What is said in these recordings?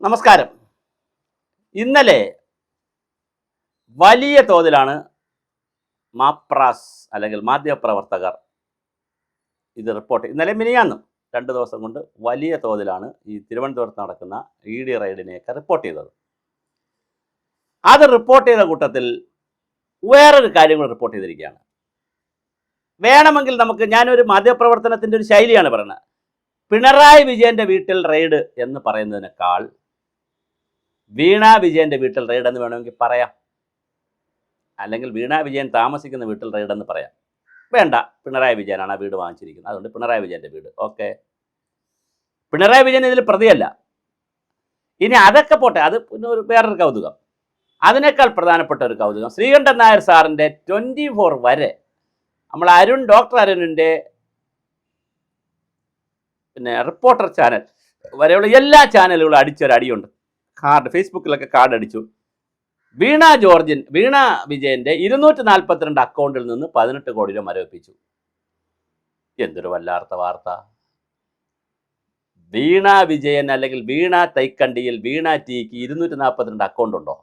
നമസ്കാരം. ഇന്നലെ വലിയ തോതിലാണ് മാപ്രാസ് അല്ലെങ്കിൽ മാധ്യമപ്രവർത്തകർ ഇത് റിപ്പോർട്ട് ഇന്നലെ മിനിയാന്നും 2 ദിവസം കൊണ്ട് വലിയ തോതിലാണ് ഈ തിരുവനന്തപുരത്ത് നടക്കുന്ന ED റെയ്ഡിനെയൊക്കെ റിപ്പോർട്ട് ചെയ്തത്. അത് റിപ്പോർട്ട് ചെയ്ത കൂട്ടത്തിൽ വേറൊരു കാര്യം കൂടെ റിപ്പോർട്ട് ചെയ്തിരിക്കുകയാണ്. വേണമെങ്കിൽ ഞാനൊരു മാധ്യമപ്രവർത്തനത്തിൻ്റെ ഒരു ശൈലിയാണ് പറയുന്നത്. പിണറായി വിജയൻ്റെ വീട്ടിൽ റെയ്ഡ് എന്ന് പറയുന്നതിനേക്കാൾ വീണ വിജയൻ്റെ വീട്ടിൽ റെയ്ഡ് എന്ന് വേണമെങ്കിൽ പറയാം, അല്ലെങ്കിൽ വീണ വിജയൻ താമസിക്കുന്ന വീട്ടിൽ റെയ്ഡ് എന്ന് പറയാം. വേണ്ട, പിണറായി വിജയനാണ് ആ വീട് വാങ്ങിച്ചിരിക്കുന്നത്, അതുകൊണ്ട് പിണറായി വിജയൻ്റെ വീട്. ഓക്കെ, പിണറായി വിജയൻ ഇതിൽ പ്രതിയല്ല. ഇനി അതൊക്കെ പോട്ടെ, അത് പിന്നെ വേറൊരു കൗതുകം. അതിനേക്കാൾ പ്രധാനപ്പെട്ട ഒരു കൗതുകം, ശ്രീകണ്ഠൻ നായർ സാറിൻ്റെ 24 വരെ നമ്മൾ ഡോക്ടർ അരുണിൻ്റെ പിന്നെ റിപ്പോർട്ടർ ചാനൽ വരെയുള്ള എല്ലാ ചാനലുകളും അടിച്ചൊരടിയുണ്ട്. ഫേസ്ബുക്കിലൊക്കെ കാർഡ് അടിച്ചു. വീണ വിജയൻ്റെ 242 അക്കൗണ്ടിൽ നിന്ന് 18 കോടി രൂപ മരവിപ്പിച്ചു. എന്തൊരു വല്ലാത്ത വാർത്ത! വീണ വിജയൻ അല്ലെങ്കിൽ വീണ തൈക്കണ്ടിയിൽ വീണ ടിക്ക് 242 അക്കൗണ്ട് ഉണ്ടോ?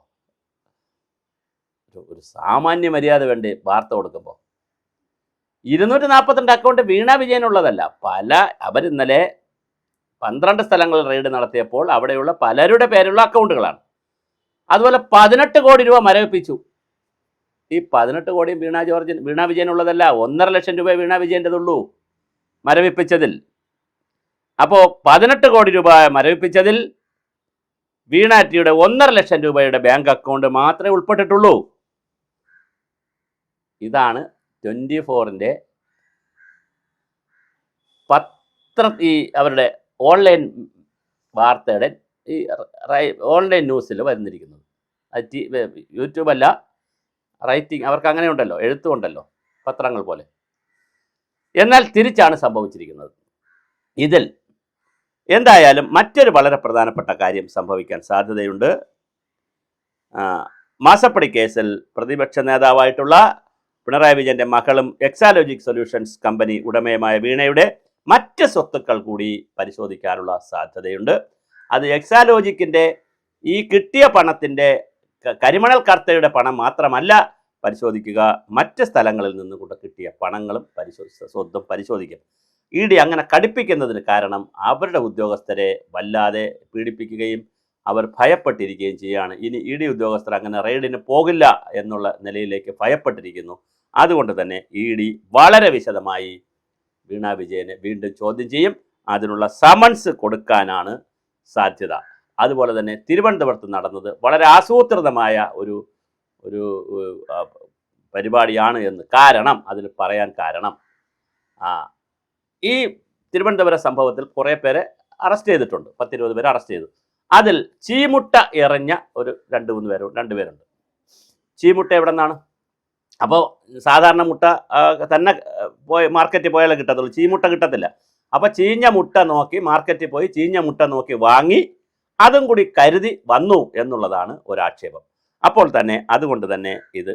ഒരു സാമാന്യ മര്യാദ വേണ്ടേ വാർത്ത കൊടുക്കുമ്പോൾ? 242 അക്കൗണ്ട് വീണ വിജയനുള്ളതല്ല. അവരിന്നലെ 12 സ്ഥലങ്ങളിൽ റെയ്ഡ് നടത്തിയപ്പോൾ അവിടെയുള്ള പലരുടെ പേരുള്ള അക്കൗണ്ടുകളാണ്. അതുപോലെ 18 കോടി രൂപ മരവിപ്പിച്ചു. ഈ 18 കോടിയും വീണ വിജയനുള്ളതല്ല. 1.5 ലക്ഷം രൂപ വീണ വിജയൻ്റെതുള്ളൂ മരവിപ്പിച്ചതിൽ. അപ്പോൾ 18 കോടി രൂപ മരവിപ്പിച്ചതിൽ വീണ ടിയുടെ 1.5 ലക്ഷം രൂപയുടെ ബാങ്ക് അക്കൗണ്ട് മാത്രമേ ഉൾപ്പെട്ടിട്ടുള്ളൂ. ഇതാണ് 24ൻ്റെ അവരുടെ ഓൺലൈൻ വാർത്തയുടെ ഈ ഓൺലൈൻ ന്യൂസിൽ വരുന്നിരിക്കുന്നത്. അത് യൂട്യൂബല്ല, റൈറ്റിംഗ്, അവർക്ക് അങ്ങനെ ഉണ്ടല്ലോ, എഴുത്തുമുണ്ടല്ലോ, പത്രങ്ങൾ പോലെ. എന്നാൽ തിരിച്ചാണ് സംഭവിച്ചിരിക്കുന്നത്. ഇതിൽ എന്തായാലും മറ്റൊരു വളരെ പ്രധാനപ്പെട്ട കാര്യം സംഭവിക്കാൻ സാധ്യതയുണ്ട്. മാസപ്പടി കേസിൽ പ്രതിപക്ഷ നേതാവായിട്ടുള്ള പിണറായി വിജയൻ്റെ മകളും എക്സാലോജിക് സൊല്യൂഷൻസ് കമ്പനി ഉടമയുമായ വീണയുടെ മറ്റ് സ്വത്തുക്കൾ കൂടി പരിശോധിക്കാനുള്ള സാധ്യതയുണ്ട്. അത് എക്സാലോജിക്കിൻ്റെ ഈ കിട്ടിയ പണത്തിൻ്റെ കരിമണൽ കർത്തയുടെ പണം മാത്രമല്ല പരിശോധിക്കുക, മറ്റ് സ്ഥലങ്ങളിൽ നിന്നുകൊണ്ട് കിട്ടിയ പണങ്ങളും സ്വത്തും പരിശോധിക്കും. ED അങ്ങനെ കടുപ്പിക്കുന്നതിന് കാരണം അവരുടെ ഉദ്യോഗസ്ഥരെ വല്ലാതെ പീഡിപ്പിക്കുകയും അവർ ഭയപ്പെട്ടിരിക്കുകയും ചെയ്യുകയാണ്. ഇനി ED ഉദ്യോഗസ്ഥർ അങ്ങനെ റെയ്ഡിന് പോകില്ല എന്നുള്ള നിലയിലേക്ക് ഭയപ്പെട്ടിരിക്കുന്നു. അതുകൊണ്ട് തന്നെ ED വളരെ വിശദമായി വീണ വിജയനെ വീണ്ടും ചോദ്യം ചെയ്യും. അതിനുള്ള സമൻസ് കൊടുക്കാനാണ് സാധ്യത. അതുപോലെ തന്നെ തിരുവനന്തപുരത്ത് നടന്നത് വളരെ ആസൂത്രിതമായ ഒരു പരിപാടിയാണ് എന്ന് അതിൽ പറയാൻ കാരണം, ഈ തിരുവനന്തപുരം സംഭവത്തിൽ കുറേ പേരെ അറസ്റ്റ് ചെയ്തിട്ടുണ്ട്. 10-20 പേരെ അറസ്റ്റ് ചെയ്തു. അതിൽ ചീമുട്ട എറിഞ്ഞ ഒരു 2 പേരുണ്ട്. ചീമുട്ട എവിടെ നിന്നാണ്? അപ്പോൾ സാധാരണ മുട്ട തന്നെ മാർക്കറ്റിൽ പോയാലേ കിട്ടത്തുള്ളൂ, ചീമുട്ട കിട്ടത്തില്ല. അപ്പോൾ ചീഞ്ഞ മുട്ട നോക്കി മാർക്കറ്റിൽ പോയി ചീഞ്ഞ മുട്ട നോക്കി വാങ്ങി അതും കൂടി കരുതി വന്നു എന്നുള്ളതാണ് ഒരാക്ഷേപം. അപ്പോൾ തന്നെ അതുകൊണ്ട് തന്നെ ഇത്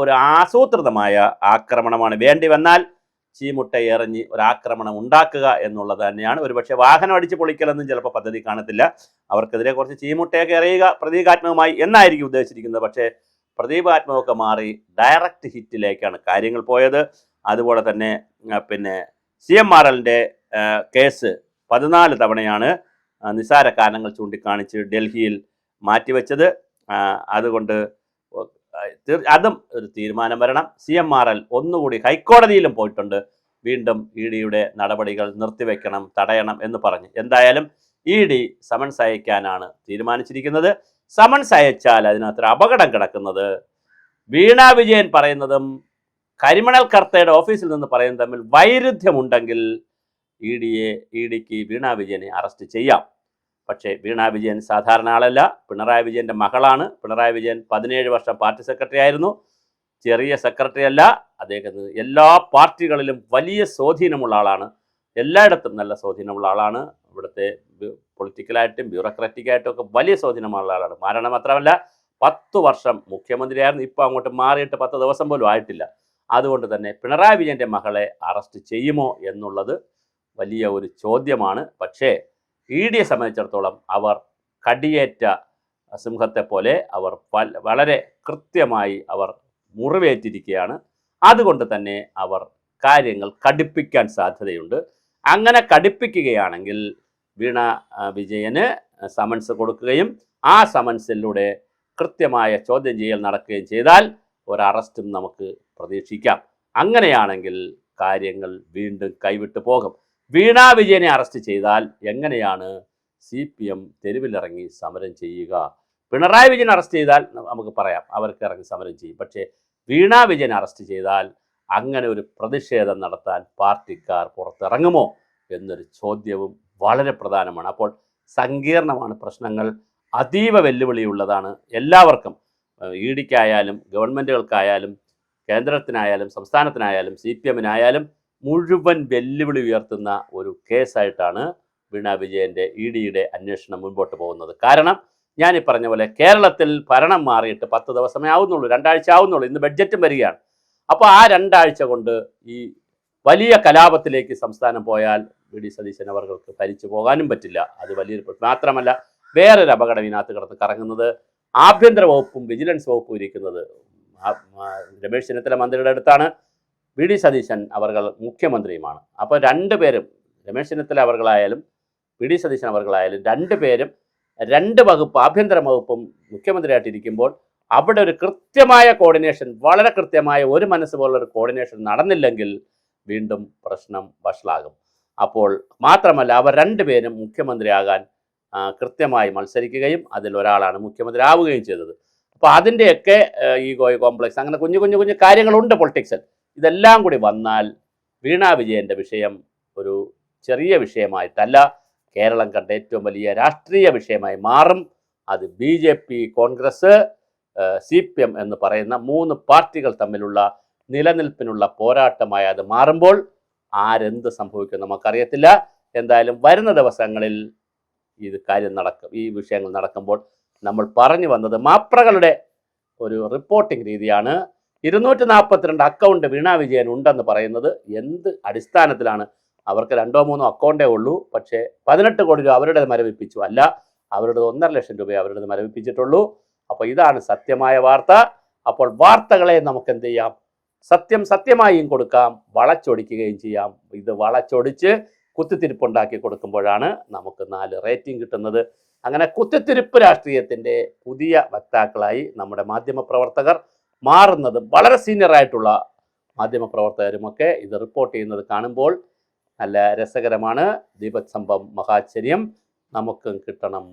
ഒരു ആസൂത്രിതമായ ആക്രമണമാണ്. വേണ്ടി വന്നാൽ ചീമുട്ട എറിഞ്ഞ് ഒരാക്രമണം ഉണ്ടാക്കുക എന്നുള്ളത് തന്നെയാണ്. ഒരുപക്ഷെ വാഹനം അടിച്ച് പൊളിക്കലൊന്നും ചിലപ്പോൾ പദ്ധതി കാണത്തില്ല. അവർക്കെതിരെ കുറച്ച് ചീമുട്ടയൊക്കെ എറിയുക പ്രതീകാത്മകമായി എന്നായിരിക്കും ഉദ്ദേശിച്ചിരിക്കുന്നത്. പക്ഷേ പ്രതീകാത്മകമൊക്കെ മാറി ഡയറക്റ്റ് ഹിറ്റിലേക്കാണ് കാര്യങ്ങൾ പോയത്. അതുപോലെ തന്നെ പിന്നെ CMRLൻ്റെ കേസ് 14 തവണയാണ് നിസ്സാര കാരണങ്ങൾ ചൂണ്ടിക്കാണിച്ച് ഡൽഹിയിൽ മാറ്റിവെച്ചത്. അതുകൊണ്ട് അതും ഒരു തീരുമാനം വരണം. CMRL ഒന്നുകൂടി ഹൈക്കോടതിയിലും പോയിട്ടുണ്ട്. വീണ്ടും EDയുടെ നടപടികൾ നിർത്തിവെക്കണം, തടയണം എന്ന് പറഞ്ഞ്. എന്തായാലും ED സമൻസ് അയക്കാനാണ് തീരുമാനിച്ചിരിക്കുന്നത്. സമൻസ് അയച്ചാൽ അതിനകത്തൊരു അപകടം കിടക്കുന്നത് വീണ വിജയൻ പറയുന്നതും കരിമണൽ കർത്തയുടെ ഓഫീസിൽ നിന്ന് പറയുന്നത് തമ്മിൽ വൈരുദ്ധ്യമുണ്ടെങ്കിൽ EDക്ക് വീണ വിജയനെ അറസ്റ്റ് ചെയ്യാം. പക്ഷേ വീണ വിജയൻ സാധാരണ ആളല്ല, പിണറായി വിജയൻ്റെ മകളാണ്. പിണറായി വിജയൻ 17 വർഷം പാർട്ടി സെക്രട്ടറി ആയിരുന്നു. ചെറിയ സെക്രട്ടറി അല്ല. അദ്ദേഹത്തിന് എല്ലാ പാർട്ടികളിലും വലിയ സ്വാധീനമുള്ള ആളാണ്. എല്ലായിടത്തും നല്ല സ്വാധീനമുള്ള ആളാണ്. ഇവിടുത്തെ പൊളിറ്റിക്കലായിട്ടും ബ്യൂറോക്രാറ്റിക്കായിട്ടും ഒക്കെ വലിയ സ്വാധീനമുള്ള ആളാണ്. മരണം മാത്രമല്ല, 10 വർഷം മുഖ്യമന്ത്രിയായിരുന്നു. ഇപ്പോൾ അങ്ങോട്ട് മാറിയിട്ട് 10 ദിവസം പോലും ആയിട്ടില്ല. അതുകൊണ്ട് തന്നെ പിണറായി വിജയൻ്റെ മകളെ അറസ്റ്റ് ചെയ്യുമോ എന്നുള്ളത് വലിയ ഒരു ചോദ്യമാണ്. പക്ഷേ EDയെ സംബന്ധിച്ചിടത്തോളം അവർ കടിയേറ്റ സിംഹത്തെ പോലെ അവർ വളരെ കൃത്യമായി അവർ മുറിവേറ്റിരിക്കുകയാണ്. അതുകൊണ്ട് തന്നെ അവർ കാര്യങ്ങൾ കടുപ്പിക്കാൻ സാധ്യതയുണ്ട്. അങ്ങനെ കടുപ്പിക്കുകയാണെങ്കിൽ വീണ വിജയന് സമൻസ് കൊടുക്കുകയും ആ സമൻസിലൂടെ കൃത്യമായ ചോദ്യം ചെയ്യൽ നടക്കുകയും ചെയ്താൽ ഒരു അറസ്റ്റും നമുക്ക് പ്രതീക്ഷിക്കാം. അങ്ങനെയാണെങ്കിൽ കാര്യങ്ങൾ വീണ്ടും കൈവിട്ടു പോകും. വീണ വിജയനെ അറസ്റ്റ് ചെയ്താൽ എങ്ങനെയാണ് CPM തെരുവിലിറങ്ങി സമരം ചെയ്യുക? പിണറായി വിജയൻ അറസ്റ്റ് ചെയ്താൽ നമുക്ക് പറയാം അവർക്ക് ഇറങ്ങി സമരം ചെയ്യും. പക്ഷേ വീണ വിജയൻ അറസ്റ്റ് ചെയ്താൽ അങ്ങനെ ഒരു പ്രതിഷേധം നടത്താൻ പാർട്ടിക്കാർ പുറത്തിറങ്ങുമോ എന്നൊരു ചോദ്യവും വളരെ പ്രധാനമാണ്. അപ്പോൾ സങ്കീർണമാണ് പ്രശ്നങ്ങൾ, അതീവ വെല്ലുവിളിയുള്ളതാണ് എല്ലാവർക്കും. EDക്കായാലും ഗവൺമെൻറ്റുകൾക്കായാലും കേന്ദ്രത്തിനായാലും സംസ്ഥാനത്തിനായാലും CPMനായാലും മുഴുവൻ വെല്ലുവിളി ഉയർത്തുന്ന ഒരു കേസായിട്ടാണ് വീണ വിജയൻ്റെ EDയുടെ അന്വേഷണം മുൻപോട്ട് പോകുന്നത്. കാരണം ഞാൻ ഈ പറഞ്ഞ പോലെ കേരളത്തിൽ ഭരണം മാറിയിട്ട് 10 ദിവസമേ ആവുന്നുള്ളൂ, 2 ആഴ്ച ആവുന്നുള്ളൂ. ഇന്ന് ബഡ്ജറ്റും വരികയാണ്. അപ്പോൾ ആ 2 ആഴ്ച കൊണ്ട് ഈ വലിയ കലാപത്തിലേക്ക് സംസ്ഥാനം പോയാൽ VD സതീശൻ അവർക്ക് ഭരിച്ചു പോകാനും പറ്റില്ല. അത് വലിയൊരു മാത്രമല്ല, വേറൊരു അപകടം ഇതിനകത്ത് കിടന്ന് കറങ്ങുന്നത് ആഭ്യന്തര വകുപ്പും വിജിലൻസ് വകുപ്പും ഇരിക്കുന്നത് രമേശ് ചെന്നിത്തല മന്ത്രിയുടെ അടുത്താണ്, VD സതീശൻ അവർ മുഖ്യമന്ത്രിയുമാണ്. അപ്പോൾ രണ്ടുപേരും, രമേശ് ചെന്നിത്തല അവർകളായാലും VD സതീശൻ അവർകളായാലും രണ്ടുപേരും 2 വകുപ്പ്, ആഭ്യന്തര വകുപ്പും മുഖ്യമന്ത്രിയായിട്ടിരിക്കുമ്പോൾ അവിടെ ഒരു കൃത്യമായ കോർഡിനേഷൻ, വളരെ കൃത്യമായ ഒരു മനസ്സ് പോലുള്ളൊരു കോർഡിനേഷൻ നടന്നില്ലെങ്കിൽ വീണ്ടും പ്രശ്നം വഷളാകും. അപ്പോൾ മാത്രമല്ല അവർ രണ്ടുപേരും മുഖ്യമന്ത്രിയാകാൻ കൃത്യമായി മത്സരിക്കുകയും അതിലൊരാളാണ് മുഖ്യമന്ത്രി ആവുകയും ചെയ്തത്. അപ്പോൾ അതിൻ്റെയൊക്കെ ഈഗോ കോംപ്ലക്സ്, അങ്ങനെ കുഞ്ഞു കുഞ്ഞു കുഞ്ഞു കാര്യങ്ങളുണ്ട് പൊളിറ്റിക്സിൽ. ഇതെല്ലാം കൂടി വന്നാൽ വീണ വിജയൻ്റെ വിഷയം ഒരു ചെറിയ വിഷയമായിട്ടല്ല, കേരളം കണ്ട ഏറ്റവും വലിയ രാഷ്ട്രീയ വിഷയമായി മാറും. അത് BJP, കോൺഗ്രസ്, CPM എന്ന് പറയുന്ന 3 പാർട്ടികൾ തമ്മിലുള്ള നിലനിൽപ്പിനുള്ള പോരാട്ടമായി അത് മാറുമ്പോൾ ആരെന്ത് സംഭവിക്കും നമുക്കറിയത്തില്ല. എന്തായാലും വരുന്ന ദിവസങ്ങളിൽ ഈ വിഷയങ്ങൾ നടക്കുമ്പോൾ നമ്മൾ പറഞ്ഞു വന്നത് മാപ്രകളുടെ ഒരു റിപ്പോർട്ടിംഗ് രീതിയാണ്. 242 അക്കൗണ്ട് വീണ വിജയൻ ഉണ്ടെന്ന് പറയുന്നത് എന്ത് അടിസ്ഥാനത്തിലാണ്? അവർക്ക് 2-3 അക്കൗണ്ടേ ഉള്ളൂ, പക്ഷേ 18 കോടി രൂപ അവരുടെ മരവിപ്പിച്ചു, അല്ല അവരുടെ 1.5 ലക്ഷം രൂപ അവരുടെ മരവിപ്പിച്ചിട്ടുള്ളൂ. അപ്പോൾ ഇതാണ് സത്യമായ വാർത്ത. അപ്പോൾ വാർത്തകളെ നമുക്ക് എന്ത് ചെയ്യാം? സത്യം സത്യമായും കൊടുക്കാം, വളച്ചൊടിക്കുകയും ചെയ്യാം. ഇത് വളച്ചൊടിച്ച് കുത്തിത്തിരിപ്പുണ്ടാക്കി കൊടുക്കുമ്പോഴാണ് നമുക്ക് 4 റേറ്റിംഗ് കിട്ടുന്നത്. അങ്ങനെ കുത്തിത്തിരിപ്പ് രാഷ്ട്രീയത്തിൻ്റെ പുതിയ വക്താക്കളായി നമ്മുടെ മാധ്യമപ്രവർത്തകർ മാറുന്നത്, വളരെ സീനിയറായിട്ടുള്ള മാധ്യമപ്രവർത്തകരുമൊക്കെ ഇത് റിപ്പോർട്ട് ചെയ്യുന്നത് കാണുമ്പോൾ നല്ല രസകരമാണ്. ദീപസ്തംഭം മഹാശ്ചര്യം, നമുക്കും കിട്ടണം